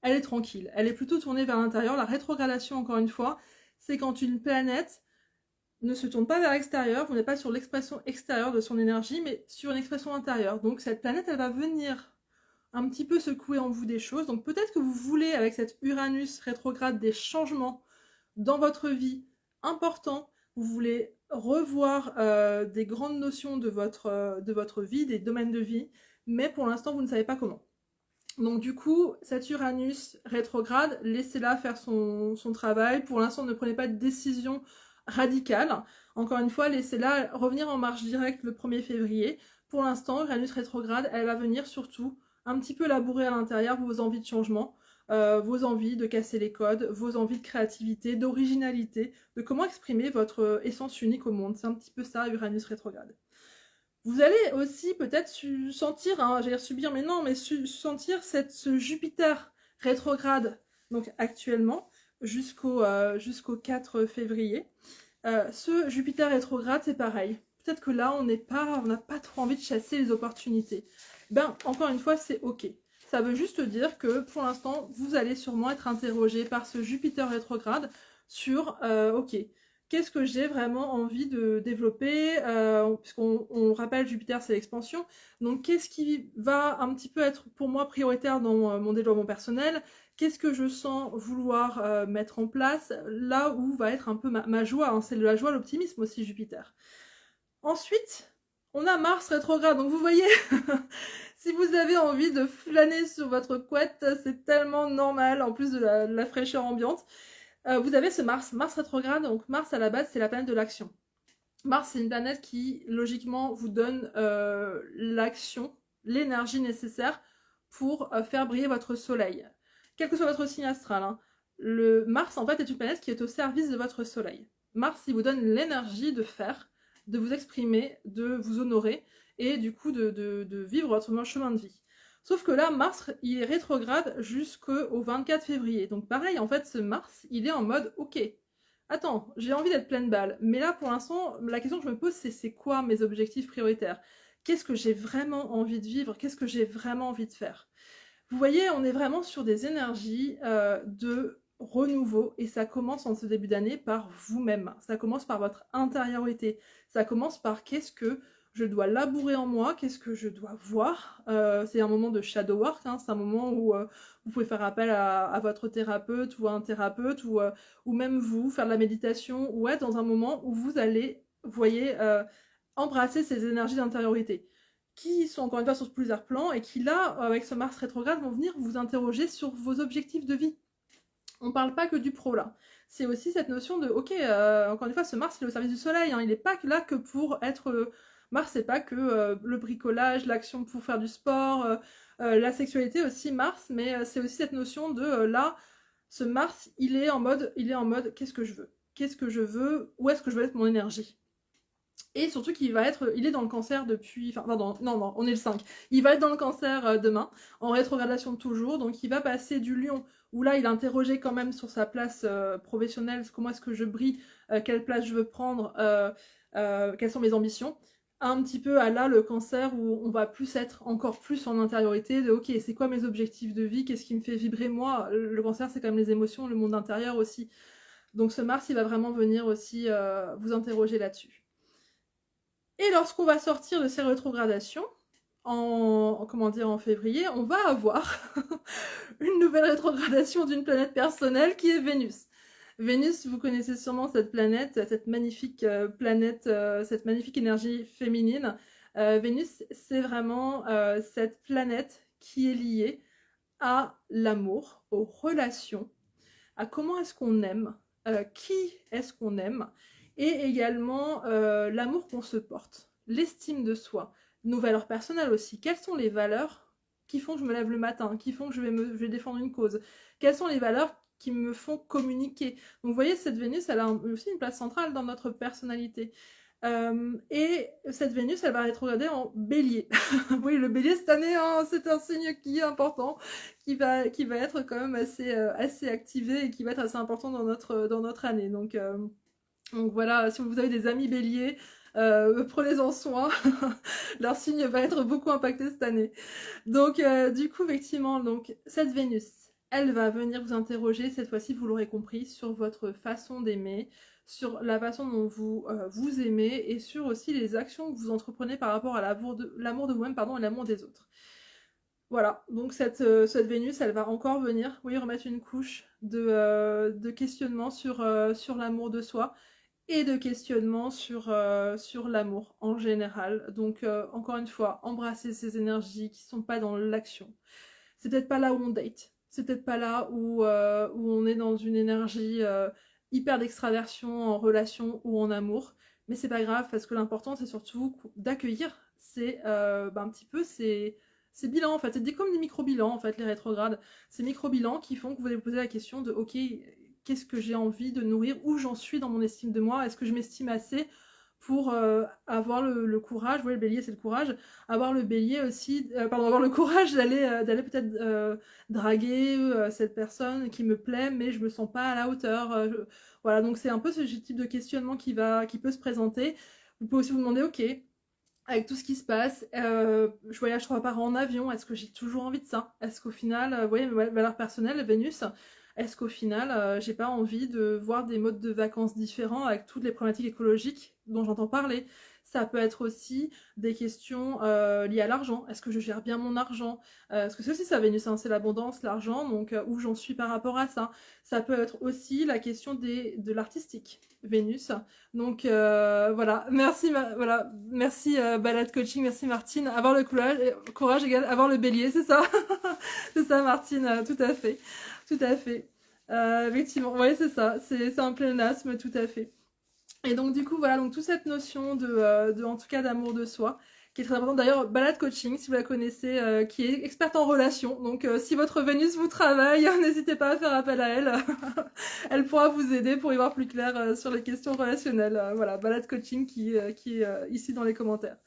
elle est tranquille. Elle est plutôt tournée vers l'intérieur. La rétrogradation, encore une fois, c'est quand une planète ne se tourne pas vers l'extérieur, vous n'êtes pas sur l'expression extérieure de son énergie, mais sur une expression intérieure. Donc cette planète, elle va venir un petit peu secouer en vous des choses. Donc peut-être que vous voulez, avec cette Uranus rétrograde, des changements dans votre vie importants. Vous voulez revoir des grandes notions de votre vie, des domaines de vie, mais pour l'instant, vous ne savez pas comment. Donc du coup, cet Uranus rétrograde, laissez-la faire son travail. Pour l'instant, ne prenez pas de décision radicale. Encore une fois, laissez-la revenir en marche directe le 1er février. Pour l'instant, Uranus rétrograde, elle va venir surtout un petit peu labourer à l'intérieur vos envies de changement, vos envies de casser les codes, vos envies de créativité, d'originalité, de comment exprimer votre essence unique au monde. C'est un petit peu ça, Uranus rétrograde. Vous allez aussi peut-être sentir, hein, j'allais dire subir, mais non, mais sentir ce Jupiter rétrograde, donc actuellement, jusqu'au 4 février. Ce Jupiter rétrograde, c'est pareil. Peut-être que là, on n'a pas trop envie de chasser les opportunités. Ben, encore une fois, c'est ok. Ça veut juste dire que, pour l'instant, vous allez sûrement être interrogé par ce Jupiter rétrograde sur, ok, qu'est-ce que j'ai vraiment envie de développer, puisqu'on rappelle, Jupiter, c'est l'expansion. Donc, qu'est-ce qui va un petit peu être pour moi prioritaire dans mon développement personnel? Qu'est-ce que je sens vouloir mettre en place? Là où va être un peu ma joie, hein, c'est de la joie, l'optimisme aussi, Jupiter. Ensuite, on a Mars rétrograde. Donc, vous voyez, si vous avez envie de flâner sur votre couette, c'est tellement normal, en plus de la fraîcheur ambiante. Vous avez ce Mars rétrograde, donc Mars à la base c'est la planète de l'action. Mars c'est une planète qui logiquement vous donne l'action, l'énergie nécessaire pour faire briller votre soleil. Quel que soit votre signe astral, hein. Le Mars en fait est une planète qui est au service de votre soleil. Mars il vous donne l'énergie de faire, de vous exprimer, de vous honorer et du coup de vivre votre chemin de vie. Sauf que là, Mars, il est rétrograde jusqu'au 24 février. Donc pareil, en fait, ce Mars, il est en mode, ok, attends, j'ai envie d'être pleine balle. Mais là, pour l'instant, la question que je me pose, c'est quoi mes objectifs prioritaires? Qu'est-ce que j'ai vraiment envie de vivre? Qu'est-ce que j'ai vraiment envie de faire? Vous voyez, on est vraiment sur des énergies de renouveau et ça commence en ce début d'année par vous-même. Ça commence par votre intériorité. Ça commence par qu'est-ce que je dois labourer en moi, qu'est-ce que je dois voir. C'est un moment de shadow work, hein, c'est un moment où vous pouvez faire appel à votre thérapeute ou à un thérapeute ou même vous, faire de la méditation ou être dans un moment où vous allez, vous voyez, embrasser ces énergies d'intériorité qui sont encore une fois sur plusieurs plans et qui là, avec ce Mars rétrograde, vont venir vous interroger sur vos objectifs de vie. On parle pas que du pro là. C'est aussi cette notion de, ok, encore une fois, ce Mars, il est au service du Soleil, hein, il n'est pas là que pour être... Mars, c'est pas que le bricolage, l'action pour faire du sport, la sexualité aussi, Mars, mais c'est aussi cette notion de, là, ce Mars, il est en mode, qu'est-ce que je veux? Qu'est-ce que je veux? Où est-ce que je veux mettre mon énergie? Et surtout qu'il va être, il est dans le cancer depuis, enfin non, on est le 5. Il va être dans le cancer demain, en rétrogradation toujours, donc il va passer du lion, où là il a interrogé quand même sur sa place professionnelle, comment est-ce que je brille, quelle place je veux prendre, quelles sont mes ambitions, un petit peu à là le cancer où on va plus être encore plus en intériorité, de ok, c'est quoi mes objectifs de vie, qu'est-ce qui me fait vibrer moi, le cancer c'est quand même les émotions, le monde intérieur aussi. Donc ce Mars il va vraiment venir aussi vous interroger là-dessus. Et lorsqu'on va sortir de ces rétrogradations, en février, on va avoir une nouvelle rétrogradation d'une planète personnelle qui est Vénus. Vénus, vous connaissez sûrement cette planète, cette magnifique planète, cette magnifique énergie féminine. Vénus, c'est vraiment cette planète qui est liée à l'amour, aux relations, à comment est-ce qu'on aime, qui est-ce qu'on aime, et également l'amour qu'on se porte, l'estime de soi, nos valeurs personnelles aussi. Quelles sont les valeurs qui font que je me lève le matin, qui font que je vais défendre une cause? Quelles sont les valeurs qui me font communiquer. Donc vous voyez, cette Vénus, elle a aussi une place centrale dans notre personnalité. Et cette Vénus, elle va rétrograder en Bélier. Oui, le Bélier cette année, hein, c'est un signe qui est important, qui va être quand même assez activé et qui va être assez important dans notre année. Donc voilà, si vous avez des amis Béliers, prenez-en soin. Leur signe va être beaucoup impacté cette année. Donc du coup, effectivement, donc cette Vénus, elle va venir vous interroger, cette fois-ci, vous l'aurez compris, sur votre façon d'aimer, sur la façon dont vous vous aimez et sur aussi les actions que vous entreprenez par rapport à l'amour de vous-même, pardon, et l'amour des autres. Voilà, donc cette Vénus, elle va encore venir, oui, remettre une couche de questionnement sur l'amour de soi et de questionnement sur l'amour en général. Donc encore une fois, embrasser ces énergies qui sont pas dans l'action. C'est peut-être pas là où on date. C'est peut-être pas là où on est dans une énergie hyper d'extraversion en relation ou en amour. Mais c'est pas grave parce que l'important c'est surtout d'accueillir. C'est un petit peu ces bilans en fait. C'est comme des micro-bilans en fait, les rétrogrades. Ces micro-bilans qui font que vous allez vous poser la question de ok, qu'est-ce que j'ai envie de nourrir, où j'en suis dans mon estime de moi, est-ce que je m'estime assez pour avoir le courage, vous voyez le bélier c'est le courage, avoir le bélier aussi, pardon, avoir le courage d'aller peut-être draguer cette personne qui me plaît mais je me sens pas à la hauteur. Voilà, donc c'est un peu ce type de questionnement qui peut se présenter. Vous pouvez aussi vous demander, ok, avec tout ce qui se passe, je voyage 3 par an en avion, est-ce que j'ai toujours envie de ça? Est-ce qu'au final, vous voyez, ma valeur personnelle, Vénus, est-ce qu'au final, j'ai pas envie de voir des modes de vacances différents avec toutes les problématiques écologiques dont j'entends parler? Ça peut être aussi des questions liées à l'argent. Est-ce que je gère bien mon argent? Parce que c'est aussi ça, Vénus, hein, c'est l'abondance, l'argent, donc où j'en suis par rapport à ça. Ça peut être aussi la question de l'artistique, Vénus. Donc voilà, voilà, merci Balade Coaching, merci Martine. Avoir le courage égale avoir le bélier, c'est ça? C'est ça Martine, tout à fait. Tout à fait. Effectivement, ouais, c'est ça, c'est un pléonasme, tout à fait. Et donc du coup, voilà, donc toute cette notion en tout cas d'amour de soi, qui est très importante. D'ailleurs, Balade Coaching, si vous la connaissez, qui est experte en relations. Donc si votre Vénus vous travaille, n'hésitez pas à faire appel à elle. Elle pourra vous aider pour y voir plus clair sur les questions relationnelles. Voilà, Balade Coaching qui est ici dans les commentaires.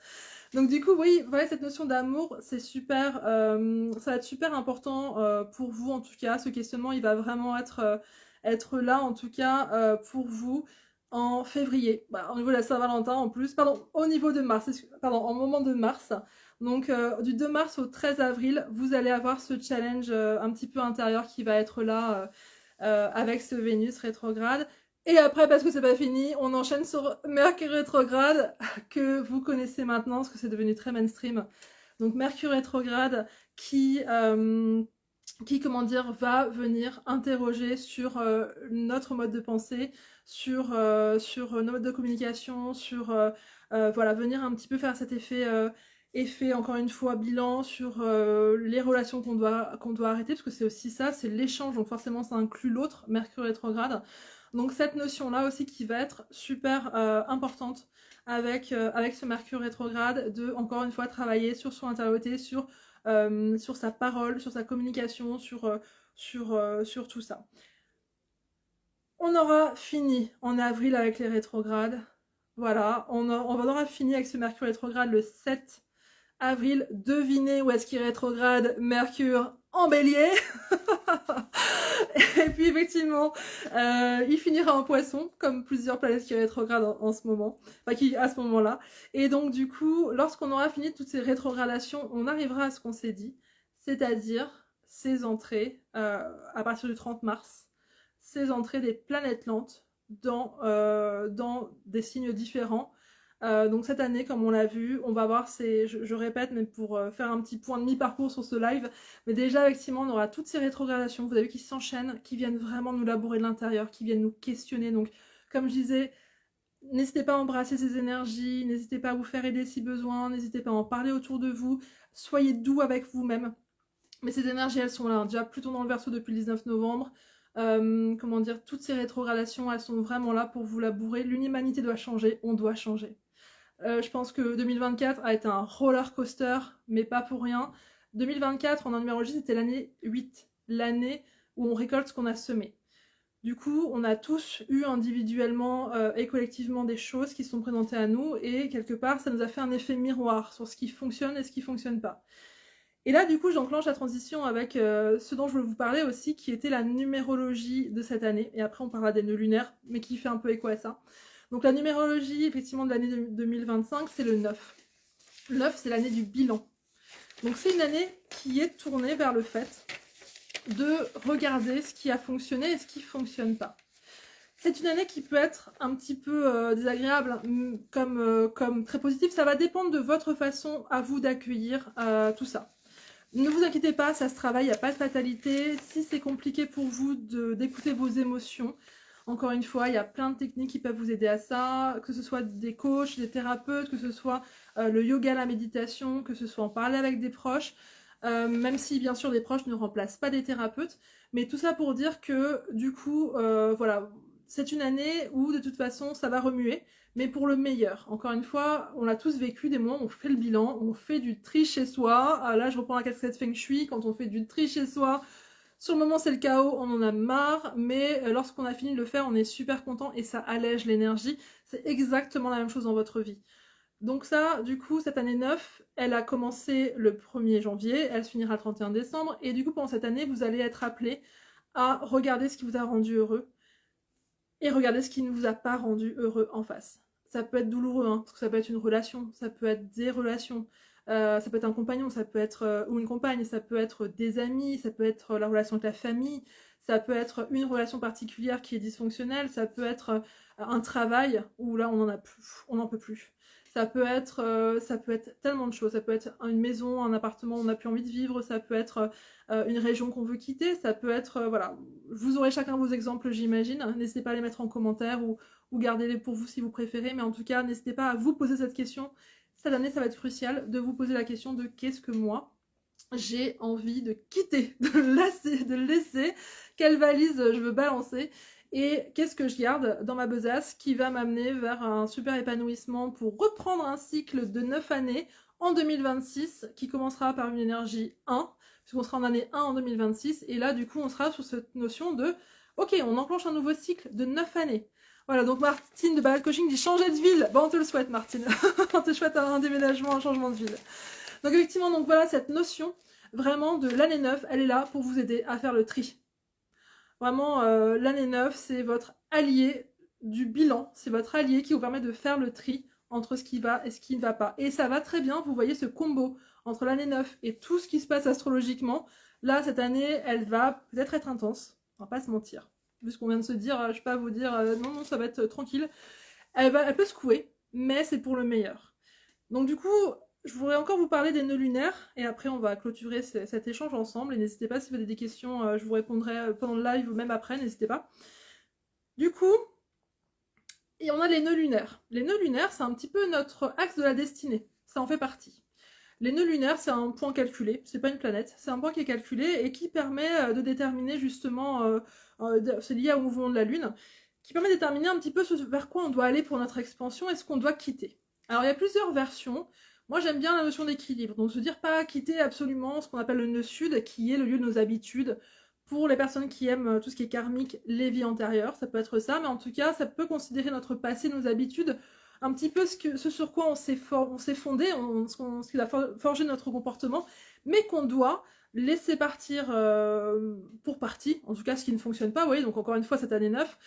Donc du coup, oui, voilà, cette notion d'amour, c'est super, ça va être super important pour vous en tout cas. Ce questionnement, il va vraiment être là en tout cas pour vous en février. Au niveau de la Saint-Valentin en plus, pardon, au niveau de mars, pardon, en moment de mars. Donc du 2 mars au 13 avril, vous allez avoir ce challenge un petit peu intérieur qui va être là avec ce Vénus rétrograde. Et après, parce que c'est pas fini, on enchaîne sur Mercure rétrograde, que vous connaissez maintenant, parce que c'est devenu très mainstream. Donc Mercure rétrograde comment dire, va venir interroger sur notre mode de pensée, sur nos modes de communication, voilà, venir un petit peu faire cet effet encore une fois bilan sur les relations qu'on doit arrêter, parce que c'est aussi ça, c'est l'échange, donc forcément ça inclut l'autre, Mercure rétrograde. Donc cette notion-là aussi qui va être super importante avec ce Mercure rétrograde, de encore une fois travailler sur son intériorité, sur sa parole, sur sa communication, sur tout ça. On aura fini en avril avec les rétrogrades. Voilà, on aura fini avec ce Mercure rétrograde le 7 avril. Devinez où est-ce qu'il rétrograde Mercure en bélier. Et puis effectivement, il finira en poisson, comme plusieurs planètes qui rétrogradent en ce moment, enfin qui à ce moment-là. Et donc du coup, lorsqu'on aura fini toutes ces rétrogradations, on arrivera à ce qu'on s'est dit, c'est-à-dire ces entrées, à partir du 30 mars, ces entrées des planètes lentes dans des signes différents. Donc cette année, comme on l'a vu, on va voir, je répète, mais pour faire un petit point de mi-parcours sur ce live, mais déjà, effectivement, on aura toutes ces rétrogradations, vous avez vu, qui s'enchaînent, qui viennent vraiment nous labourer de l'intérieur, qui viennent nous questionner. Donc, comme je disais, n'hésitez pas à embrasser ces énergies, n'hésitez pas à vous faire aider si besoin, n'hésitez pas à en parler autour de vous, soyez doux avec vous-même. Mais ces énergies, elles sont là. Déjà, Pluton dans le Verseau depuis le 19 novembre. Comment dire, toutes ces rétrogradations, elles sont vraiment là pour vous labourer. L'humanité doit changer, on doit changer. Je pense que 2024 a été un roller coaster, mais pas pour rien. 2024, en numérologie, c'était l'année 8, l'année où on récolte ce qu'on a semé. Du coup, on a tous eu individuellement et collectivement des choses qui sont présentées à nous et quelque part, ça nous a fait un effet miroir sur ce qui fonctionne et ce qui fonctionne pas. Et là, du coup, j'enclenche la transition avec ce dont je voulais vous parler aussi, qui était la numérologie de cette année. Et après, on parlera des nœuds lunaires, mais qui fait un peu écho à ça. Donc la numérologie, effectivement, de l'année 2025, c'est le 9. Le 9, c'est l'année du bilan. Donc c'est une année qui est tournée vers le fait de regarder ce qui a fonctionné et ce qui ne fonctionne pas. C'est une année qui peut être un petit peu désagréable comme très positive. Ça va dépendre de votre façon à vous d'accueillir tout ça. Ne vous inquiétez pas, ça se travaille, il n'y a pas de fatalité. Si c'est compliqué pour vous d'écouter vos émotions, encore une fois, il y a plein de techniques qui peuvent vous aider à ça, que ce soit des coachs, des thérapeutes, que ce soit le yoga, la méditation, que ce soit en parler avec des proches, même si bien sûr des proches ne remplacent pas des thérapeutes, mais tout ça pour dire que du coup, voilà, c'est une année où de toute façon ça va remuer, mais pour le meilleur. Encore une fois, on l'a tous vécu des moments où on fait le bilan, on fait du tri chez soi. Ah, là, je reprends la casquette Feng Shui, quand on fait du tri chez soi, sur le moment c'est le chaos, on en a marre, mais lorsqu'on a fini de le faire, on est super content et ça allège l'énergie. C'est exactement la même chose dans votre vie. Donc ça, du coup, cette année 9, elle a commencé le 1er janvier, elle se finira le 31 décembre, et du coup, pendant cette année, vous allez être appelé à regarder ce qui vous a rendu heureux, et regarder ce qui ne vous a pas rendu heureux en face. Ça peut être douloureux, hein, parce que ça peut être une relation, ça peut être des relations, ça peut être un compagnon, ça peut être ou une compagne, ça peut être des amis, ça peut être la relation avec la famille, ça peut être une relation particulière qui est dysfonctionnelle, ça peut être un travail où là on n'en peut plus. Ça peut être tellement de choses. Ça peut être une maison, un appartement où on n'a plus envie de vivre. Ça peut être une région qu'on veut quitter. Ça peut être, voilà. Vous aurez chacun vos exemples, j'imagine. N'hésitez pas à les mettre en commentaire ou gardez-les pour vous si vous préférez. Mais en tout cas, n'hésitez pas à vous poser cette question. Cette année, ça va être crucial de vous poser la question de qu'est-ce que moi, j'ai envie de quitter, de laisser, quelle valise je veux balancer et qu'est-ce que je garde dans ma besace qui va m'amener vers un super épanouissement pour reprendre un cycle de 9 années en 2026 qui commencera par une énergie 1, puisqu'on sera en année 1 en 2026 et là du coup on sera sur cette notion de ok, on enclenche un nouveau cycle de 9 années. Voilà, donc Martine de Balade Coaching dit changer de ville. Bon, on te le souhaite, Martine. On te souhaite un déménagement, un changement de ville. Donc effectivement, donc voilà, cette notion vraiment de l'année 9, elle est là pour vous aider à faire le tri. Vraiment, l'année 9, c'est votre allié du bilan, c'est votre allié qui vous permet de faire le tri entre ce qui va et ce qui ne va pas. Et ça va très bien, vous voyez ce combo entre l'année 9 et tout ce qui se passe astrologiquement. Là, cette année, elle va peut-être être intense, on va pas se mentir. Vu ce qu'on vient de se dire, je vais pas vous dire non, ça va être tranquille. Elle peut secouer, mais c'est pour le meilleur. Donc du coup, je voudrais encore vous parler des nœuds lunaires, et après on va clôturer cet échange ensemble, et n'hésitez pas si vous avez des questions, je vous répondrai pendant le live ou même après, n'hésitez pas. Du coup, et on a les nœuds lunaires. Les nœuds lunaires, c'est un petit peu notre axe de la destinée, ça en fait partie. Les nœuds lunaires, c'est un point calculé, c'est pas une planète, c'est un point qui est calculé et qui permet de déterminer justement, c'est lié au mouvement de la Lune, qui permet de déterminer un petit peu vers quoi on doit aller pour notre expansion et ce qu'on doit quitter. Alors il y a plusieurs versions. Moi j'aime bien la notion d'équilibre, donc se dire pas quitter absolument ce qu'on appelle le nœud sud, qui est le lieu de nos habitudes. Pour les personnes qui aiment tout ce qui est karmique, les vies antérieures, ça peut être ça, mais en tout cas ça peut considérer notre passé, nos habitudes, un petit peu ce sur quoi on s'est fondé, ce qui a forgé notre comportement, mais qu'on doit laisser partir pour partie, en tout cas ce qui ne fonctionne pas, vous voyez, donc encore une fois cette année 9,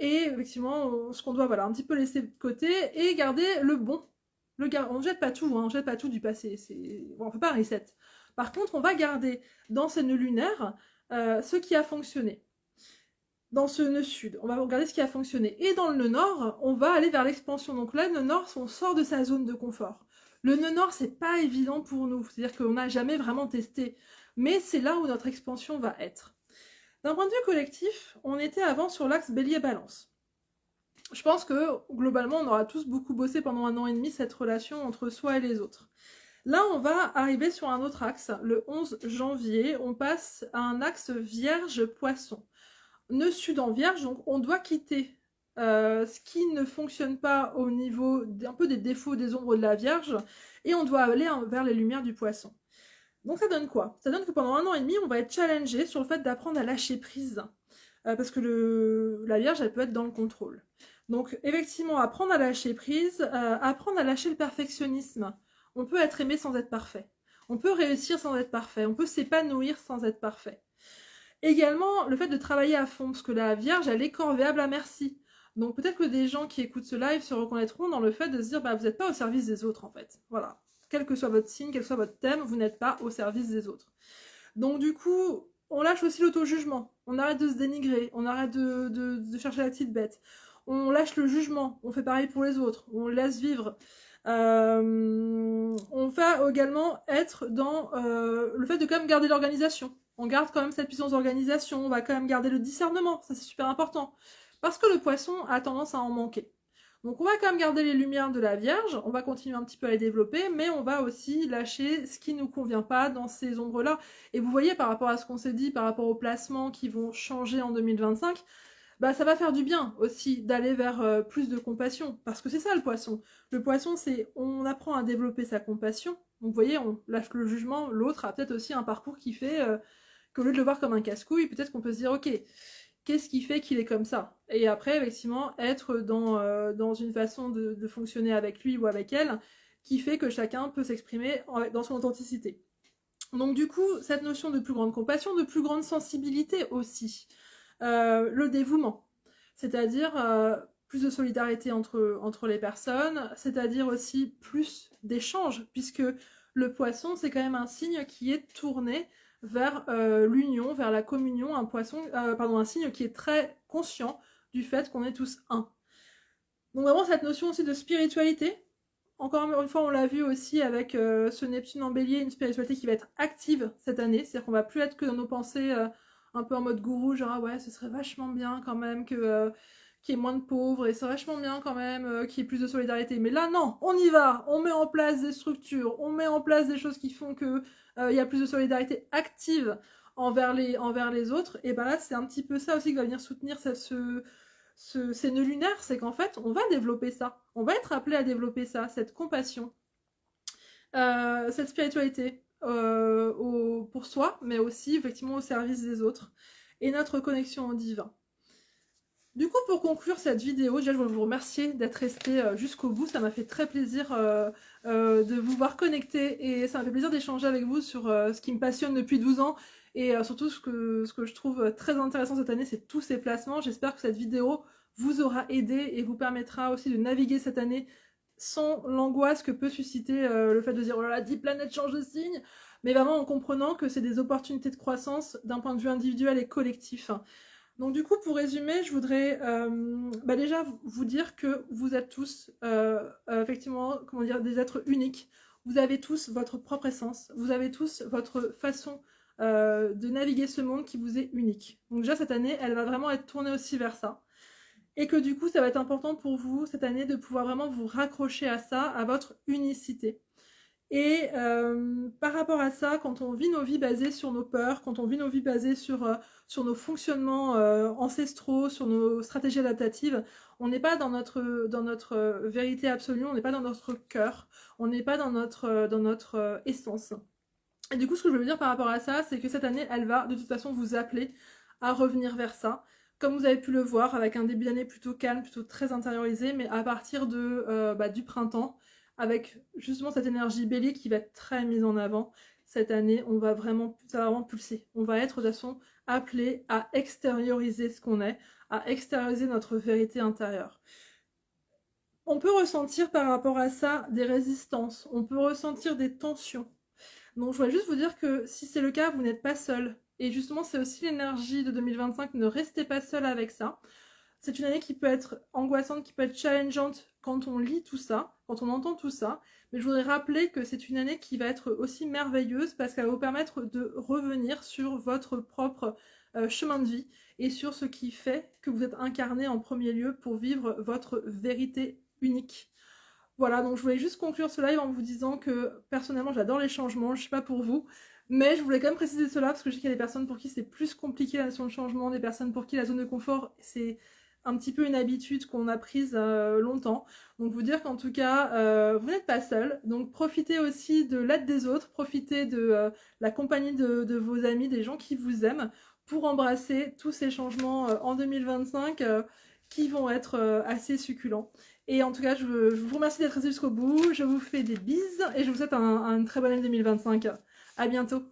et effectivement ce qu'on doit voilà, un petit peu laisser de côté et garder le bon. On ne jette pas tout, hein, on jette pas tout du passé, on ne fait pas un reset. Par contre, on va garder dans ces nœuds lunaires ce qui a fonctionné. Dans ce nœud sud, on va regarder ce qui a fonctionné. Et dans le nœud nord, on va aller vers l'expansion. Donc là, le nœud nord, on sort de sa zone de confort. Le nœud nord, c'est pas évident pour nous. C'est-à-dire qu'on n'a jamais vraiment testé. Mais c'est là où notre expansion va être. D'un point de vue collectif, on était avant sur l'axe bélier-balance. Je pense que globalement, on aura tous beaucoup bossé pendant 1 an et demi cette relation entre soi et les autres. Là, on va arriver sur un autre axe. Le 11 janvier, on passe à un axe vierge-poisson. Nœud sud en vierge, donc on doit quitter ce qui ne fonctionne pas au niveau un peu des défauts, des ombres de la vierge, et on doit aller vers les lumières du poisson. Donc ça donne quoi? Ça donne que pendant 1 an et demi, on va être challengé sur le fait d'apprendre à lâcher prise. parce que la Vierge, elle peut être dans le contrôle. Donc effectivement, apprendre à lâcher prise, apprendre à lâcher le perfectionnisme. On peut être aimé sans être parfait. On peut réussir sans être parfait. On peut s'épanouir sans être parfait. Également, le fait de travailler à fond, parce que la Vierge, elle est corvéable à merci. Donc peut-être que des gens qui écoutent ce live se reconnaîtront dans le fait de se dire, bah, vous n'êtes pas au service des autres en fait. Voilà. Quel que soit votre signe, quel que soit votre thème, vous n'êtes pas au service des autres. Donc du coup, on lâche aussi l'auto-jugement. On arrête de se dénigrer, on arrête de chercher la petite bête. On lâche le jugement, on fait pareil pour les autres, on laisse vivre. On va également être dans le fait de quand même garder l'organisation. On garde quand même cette puissance d'organisation, on va quand même garder le discernement, ça c'est super important. Parce que le poisson a tendance à en manquer. Donc on va quand même garder les lumières de la Vierge, on va continuer un petit peu à les développer, mais on va aussi lâcher ce qui ne nous convient pas dans ces ombres-là. Et vous voyez, par rapport à ce qu'on s'est dit, par rapport aux placements qui vont changer en 2025, bah ça va faire du bien aussi d'aller vers plus de compassion, parce que c'est ça le poisson. Le poisson, c'est on apprend à développer sa compassion. Donc vous voyez, on lâche le jugement, l'autre a peut-être aussi un parcours qui fait qu'au lieu de le voir comme un casse-couille, peut-être qu'on peut se dire, ok, qu'est-ce qui fait qu'il est comme ça? Et après, effectivement, être dans une façon de fonctionner avec lui ou avec elle qui fait que chacun peut s'exprimer dans son authenticité. Donc du coup, cette notion de plus grande compassion, de plus grande sensibilité aussi. Le dévouement, c'est-à-dire plus de solidarité entre les personnes, c'est-à-dire aussi plus d'échanges, puisque le poisson, c'est quand même un signe qui est tourné vers l'union, vers la communion, un signe qui est très conscient du fait qu'on est tous un. Donc vraiment cette notion aussi de spiritualité, encore une fois on l'a vu aussi avec ce Neptune en bélier, une spiritualité qui va être active cette année, c'est-à-dire qu'on va plus être que dans nos pensées un peu en mode gourou, genre ah ouais ce serait vachement bien quand même que qu'il y ait moins de pauvres, et c'est vachement bien quand même qu'il y ait plus de solidarité. Mais là, non, on y va, on met en place des structures, on met en place des choses qui font que y a plus de solidarité active envers les autres, et ben là, c'est un petit peu ça aussi qui va venir soutenir ces nœuds lunaires, c'est qu'en fait, on va développer ça, on va être appelé à développer ça, cette compassion, cette spiritualité pour soi, mais aussi effectivement au service des autres, et notre connexion au divin. Du coup, pour conclure cette vidéo, déjà je voulais vous remercier d'être resté jusqu'au bout, ça m'a fait très plaisir de vous voir connecter, et ça m'a fait plaisir d'échanger avec vous sur ce qui me passionne depuis 12 ans, et surtout ce que je trouve très intéressant cette année, c'est tous ces placements. J'espère que cette vidéo vous aura aidé et vous permettra aussi de naviguer cette année sans l'angoisse que peut susciter le fait de dire « Oh là là, 10 planètes changent de signe !» mais vraiment en comprenant que c'est des opportunités de croissance d'un point de vue individuel et collectif. Donc du coup, pour résumer, je voudrais déjà vous dire que vous êtes tous effectivement, comment dire, des êtres uniques. Vous avez tous votre propre essence, vous avez tous votre façon de naviguer ce monde qui vous est unique. Donc déjà cette année, elle va vraiment être tournée aussi vers ça. Et que du coup, ça va être important pour vous cette année de pouvoir vraiment vous raccrocher à ça, à votre unicité. Et par rapport à ça, quand on vit nos vies basées sur nos peurs, quand on vit nos vies basées sur nos fonctionnements ancestraux, sur nos stratégies adaptatives, on n'est pas dans notre vérité absolue, on n'est pas dans notre cœur, on n'est pas dans notre essence. Et du coup, ce que je veux dire par rapport à ça, c'est que cette année, elle va de toute façon vous appeler à revenir vers ça. Comme vous avez pu le voir, avec un début d'année plutôt calme, plutôt très intériorisé, mais à partir du printemps, avec justement cette énergie bélier qui va être très mise en avant, cette année, ça va vraiment pulser. On va être de toute façon appelé à extérioriser ce qu'on est, à extérioriser notre vérité intérieure. On peut ressentir par rapport à ça des résistances, on peut ressentir des tensions. Donc je voudrais juste vous dire que si c'est le cas, vous n'êtes pas seul. Et justement, c'est aussi l'énergie de 2025, ne restez pas seul avec ça. C'est une année qui peut être angoissante, qui peut être challengeante quand on lit tout ça, quand on entend tout ça. Mais je voudrais rappeler que c'est une année qui va être aussi merveilleuse parce qu'elle va vous permettre de revenir sur votre propre chemin de vie et sur ce qui fait que vous êtes incarné en premier lieu pour vivre votre vérité unique. Voilà, donc je voulais juste conclure ce live en vous disant que personnellement j'adore les changements, je sais pas pour vous, mais je voulais quand même préciser cela parce que je sais qu'il y a des personnes pour qui c'est plus compliqué la notion de changement, des personnes pour qui la zone de confort c'est un petit peu une habitude qu'on a prise longtemps. Donc vous dire qu'en tout cas, vous n'êtes pas seul. Donc profitez aussi de l'aide des autres, profitez de la compagnie de vos amis, des gens qui vous aiment, pour embrasser tous ces changements en 2025 qui vont être assez succulents. Et en tout cas, je vous remercie d'être resté jusqu'au bout. Je vous fais des bises et je vous souhaite une très bonne année 2025. À bientôt.